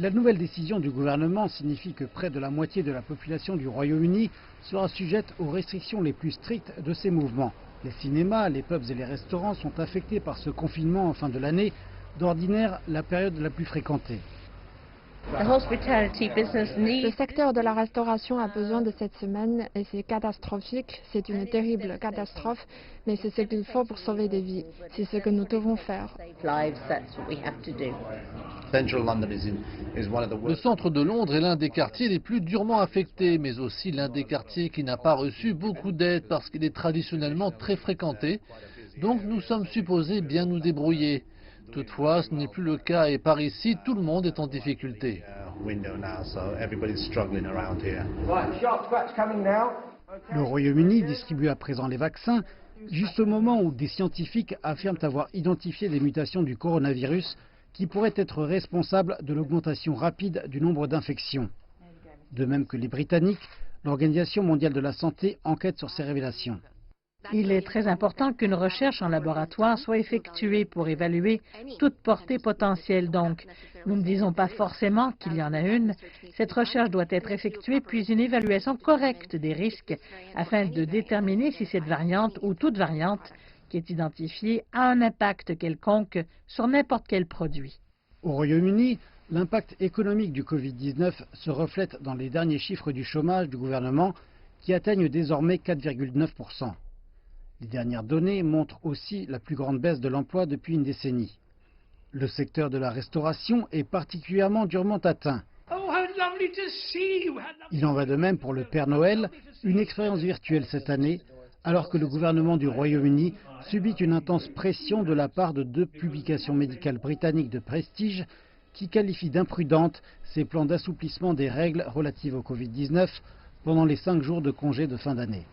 La nouvelle décision du gouvernement signifie que près de la moitié de la population du Royaume-Uni sera sujette aux restrictions les plus strictes de ces mouvements. Les cinémas, les pubs et les restaurants sont affectés par ce confinement en fin de l'année, d'ordinaire la période la plus fréquentée. Le secteur de la restauration a besoin de cette semaine et c'est catastrophique, c'est une terrible catastrophe, mais c'est ce qu'il faut pour sauver des vies. C'est ce que nous devons faire. Le centre de Londres est l'un des quartiers les plus durement affectés, mais aussi l'un des quartiers qui n'a pas reçu beaucoup d'aide parce qu'il est traditionnellement très fréquenté. Donc nous sommes supposés bien nous débrouiller. Toutefois, ce n'est plus le cas et par ici, tout le monde est en difficulté. Le Royaume-Uni distribue à présent les vaccins, juste au moment où des scientifiques affirment avoir identifié des mutations du coronavirus qui pourraient être responsables de l'augmentation rapide du nombre d'infections. De même que les Britanniques, l'Organisation mondiale de la santé enquête sur ces révélations. Il est très important qu'une recherche en laboratoire soit effectuée pour évaluer toute portée potentielle. Donc, nous ne disons pas forcément qu'il y en a une. Cette recherche doit être effectuée, puis une évaluation correcte des risques afin de déterminer si cette variante ou toute variante qui est identifiée a un impact quelconque sur n'importe quel produit. Au Royaume-Uni, l'impact économique du Covid-19 se reflète dans les derniers chiffres du chômage du gouvernement qui atteignent désormais 4,9%. Les dernières données montrent aussi la plus grande baisse de l'emploi depuis une décennie. Le secteur de la restauration est particulièrement durement atteint. Il en va de même pour le Père Noël, une expérience virtuelle cette année, alors que le gouvernement du Royaume-Uni subit une intense pression de la part de 2 publications médicales britanniques de prestige qui qualifient d'imprudentes ces plans d'assouplissement des règles relatives au Covid-19 pendant les 5 jours de congé de fin d'année.